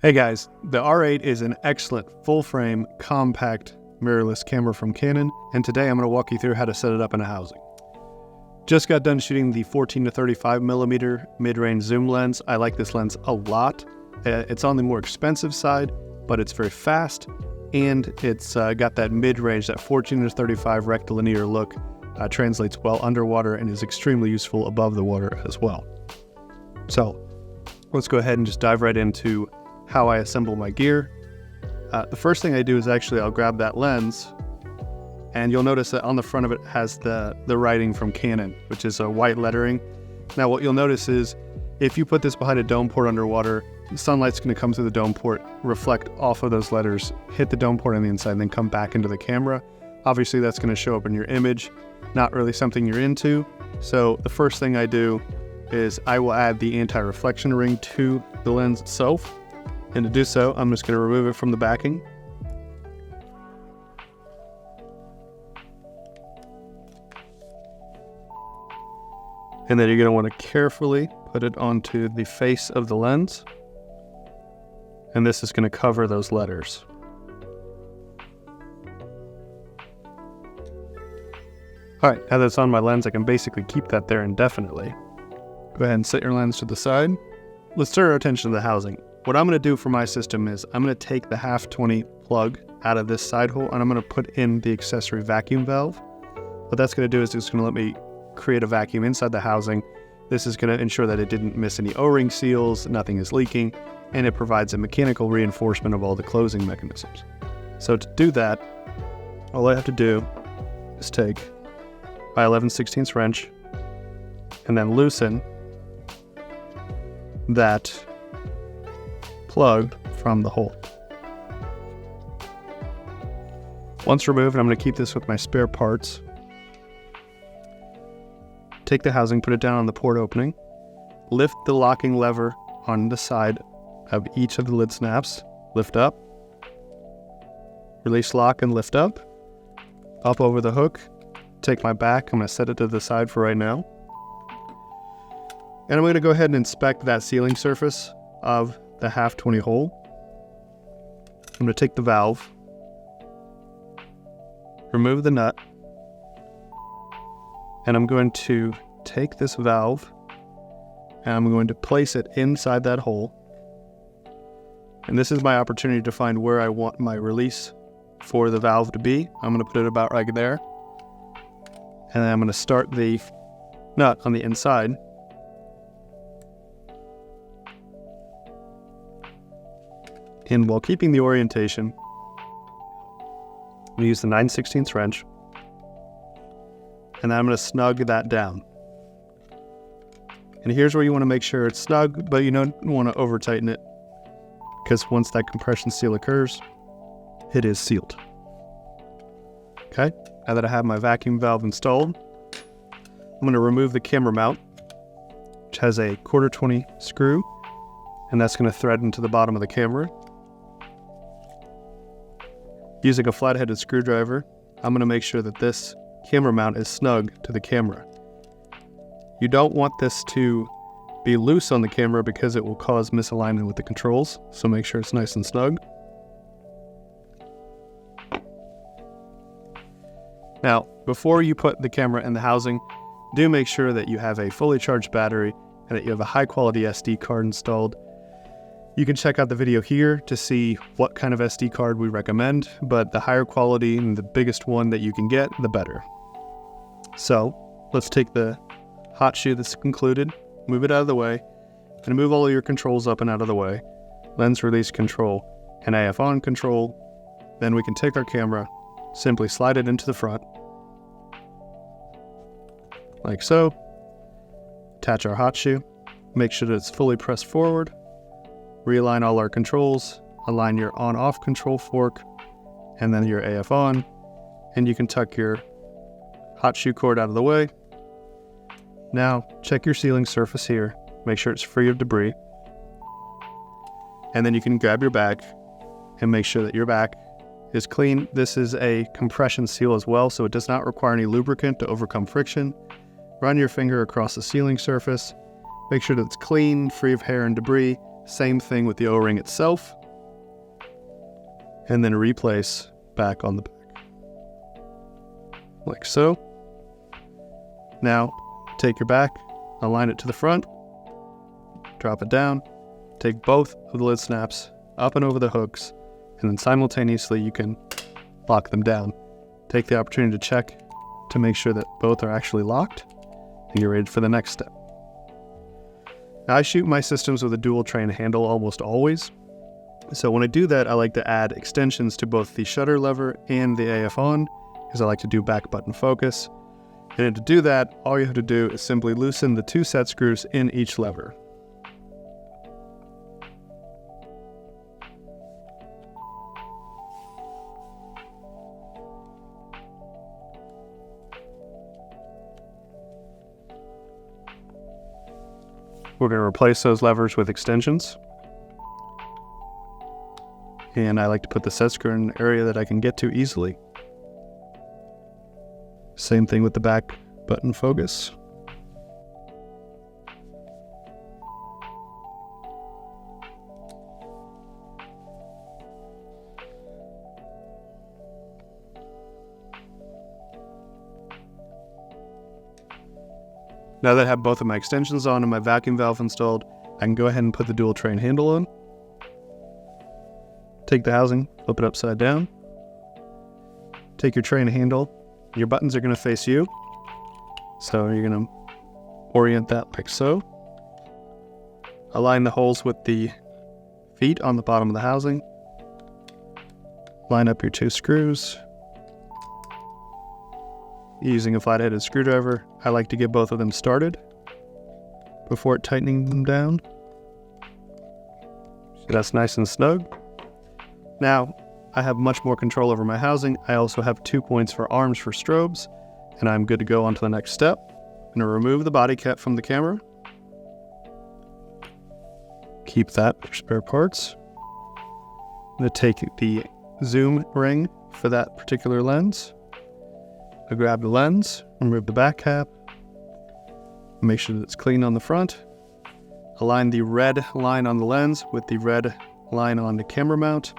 Hey guys, the R8 is an excellent full-frame, compact, mirrorless camera from Canon, and today I'm going to walk you through how to set it up in a housing. Just got done shooting the 14 to 35mm mid-range zoom lens. I like this lens a lot. It's on the more expensive side, but it's very fast, and it's got that mid-range, that 14 to 35 rectilinear look, translates well underwater and is extremely useful above the water as well. So let's go ahead and just dive right into how I assemble my gear. The first thing I do is I'll grab that lens, and you'll notice that on the front of it has the writing from Canon, which is a white lettering. Now what you'll notice is if you put this behind a dome port underwater, the sunlight's going to come through the dome port, reflect off of those letters, hit the dome port on the inside, and then come back into the camera. Obviously that's going to show up in your image, not really something you're into. So the first thing I do is I will add the anti-reflection ring to the lens itself. And to do so, I'm just going to remove it from the backing. And then you're going to want to carefully put it onto the face of the lens. And this is going to cover those letters. Alright, now that it's on my lens, I can basically keep that there indefinitely. Go ahead and set your lens to the side. Let's turn our attention to the housing. What I'm going to do for my system is I'm going to take the 1/20 plug out of this side hole, and I'm going to put in the accessory vacuum valve. What that's going to do is it's going to let me create a vacuum inside the housing. This is going to ensure that it didn't miss any O-ring seals, nothing is leaking, and it provides a mechanical reinforcement of all the closing mechanisms. So to do that, all I have to do is take my 11/16 wrench and then loosen that plug from the hole. Once removed, I'm going to keep this with my spare parts. Take the housing, put it down on the port opening, lift the locking lever on the side of each of the lid snaps, lift up, release lock and lift up over the hook, take my back, I'm going to set it to the side for right now. And I'm going to go ahead and inspect that sealing surface of the 1/20 hole. I'm going to take the valve, remove the nut, and I'm going to take this valve and I'm going to place it inside that hole. And this is my opportunity to find where I want my release for the valve to be. I'm going to put it about right there. And then I'm going to start the nut on the inside. And while keeping the orientation, I'm going to use the 9/16 wrench, and then I'm going to snug that down. And here's where you want to make sure it's snug, but you don't want to over tighten it, because once that compression seal occurs, it is sealed. Okay, now that I have my vacuum valve installed, I'm going to remove the camera mount, which has a 1/4-20 screw, and that's going to thread into the bottom of the camera. Using a flat-headed screwdriver, I'm going to make sure that this camera mount is snug to the camera. You don't want this to be loose on the camera because it will cause misalignment with the controls, so make sure it's nice and snug. Now, before you put the camera in the housing, do make sure that you have a fully charged battery and that you have a high-quality SD card installed. You can check out the video here to see what kind of SD card we recommend, but the higher quality and the biggest one that you can get, the better. So let's take the hot shoe that's included, move it out of the way, and move all of your controls up and out of the way. Lens release control and AF on control. Then we can take our camera, simply slide it into the front, like so. Attach our hot shoe, make sure that it's fully pressed forward. Realign all our controls, align your on-off control fork, and then your AF on, and you can tuck your hot shoe cord out of the way. Now, check your sealing surface here, make sure it's free of debris, and then you can grab your back and make sure that your back is clean. This is a compression seal as well, so it does not require any lubricant to overcome friction. Run your finger across the sealing surface, make sure that it's clean, free of hair and debris, Same thing with the O-ring itself. And then replace back on the back. Like so. Now, take your back, align it to the front, drop it down, take both of the lid snaps up and over the hooks, and then simultaneously you can lock them down. Take the opportunity to check to make sure that both are actually locked, and you're ready for the next step. Now, I shoot my systems with a dual train handle almost always. So when I do that, I like to add extensions to both the shutter lever and the AF on, because I like to do back button focus. And to do that, all you have to do is simply loosen the 2 set screws in each lever. We're going to replace those levers with extensions. And I like to put the set screw in an area that I can get to easily. Same thing with the back button focus. Now that I have both of my extensions on and my vacuum valve installed, I can go ahead and put the dual train handle on. Take the housing, flip it upside down. Take your train handle. Your buttons are going to face you. So you're going to orient that like so. Align the holes with the feet on the bottom of the housing. Line up your 2 screws. Using a flat-headed screwdriver, I like to get both of them started before tightening them down. So that's nice and snug. Now, I have much more control over my housing. I also have 2 points for arms for strobes, and I'm good to go on to the next step. I'm going to remove the body cap from the camera. Keep that for spare parts. I'm going to take the zoom ring for that particular lens. I grab the lens, remove the back cap, make sure that it's clean on the front. Align the red line on the lens with the red line on the camera mount.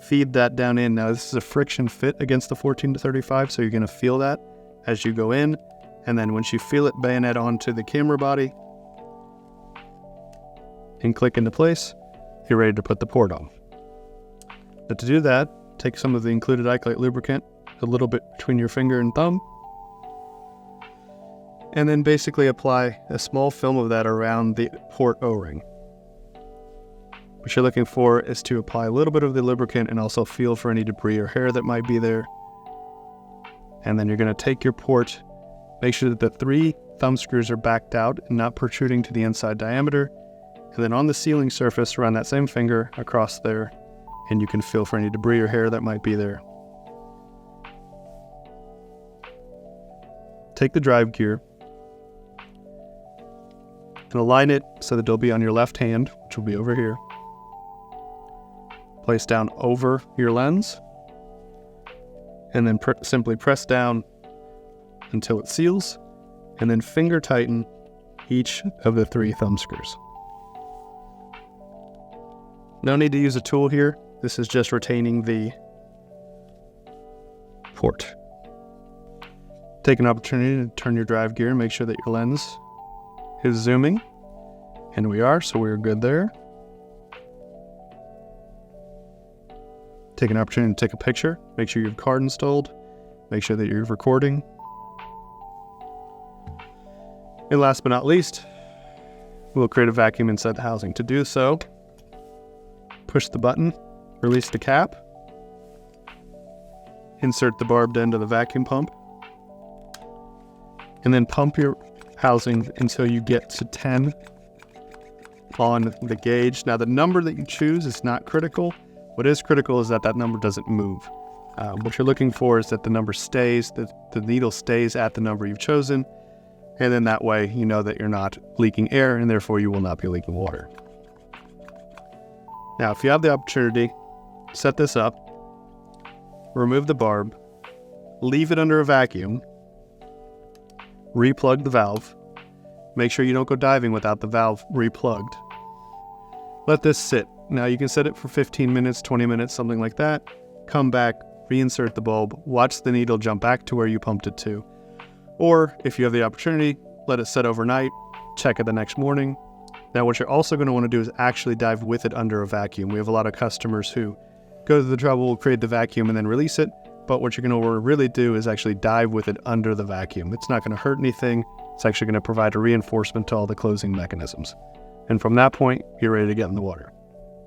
Feed that down in. Now this is a friction fit against the 14-35, so you're going to feel that as you go in. And then once you feel it bayonet onto the camera body and click into place, you're ready to put the port on. But to do that, take some of the included Ikelite lubricant, a little bit between your finger and thumb, and then basically apply a small film of that around the port O-ring. What you're looking for is to apply a little bit of the lubricant and also feel for any debris or hair that might be there. And then you're going to take your port, make sure that the 3 thumb screws are backed out and not protruding to the inside diameter, and then on the sealing surface around that same finger across there, and you can feel for any debris or hair that might be there. Take the drive gear and align it so that it'll be on your left hand, which will be over here. Place down over your lens, and then simply press down until it seals, and then finger tighten each of the 3 thumb screws. No need to use a tool here. This is just retaining the port. Take an opportunity to turn your drive gear and make sure that your lens is zooming. And we are, so we're good there. Take an opportunity to take a picture. Make sure you have card installed. Make sure that you're recording. And last but not least, we'll create a vacuum inside the housing. To do so, push the button, release the cap, insert the barbed end of the vacuum pump, and then pump your housing until you get to 10 on the gauge. Now the number that you choose is not critical. What is critical is that number doesn't move. What you're looking for is that the number stays, that the needle stays at the number you've chosen, and then that way you know that you're not leaking air and therefore you will not be leaking water. Now if you have the opportunity, set this up, remove the barb, leave it under a vacuum, replug the valve, Make sure you don't go diving without the valve replugged. Let this sit. Now you can set it for 15 minutes, 20 minutes, something like that. Come back, reinsert the bulb, watch the needle jump back to where you pumped it to. Or if you have the opportunity, let it set overnight, check it the next morning. Now what you're also going to want to do is actually dive with it under a vacuum. We have a lot of customers who go to the trouble, create the vacuum, and then release it. But what you're going to really do is actually dive with it under the vacuum. It's not going to hurt anything. It's actually going to provide a reinforcement to all the closing mechanisms. And from that point, you're ready to get in the water.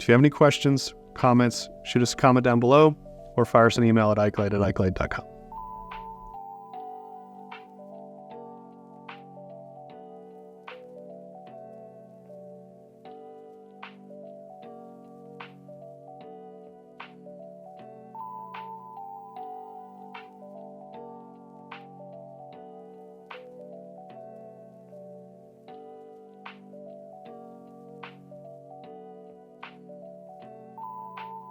If you have any questions, comments, shoot us a comment down below or fire us an email at ikelite@ikelite.com.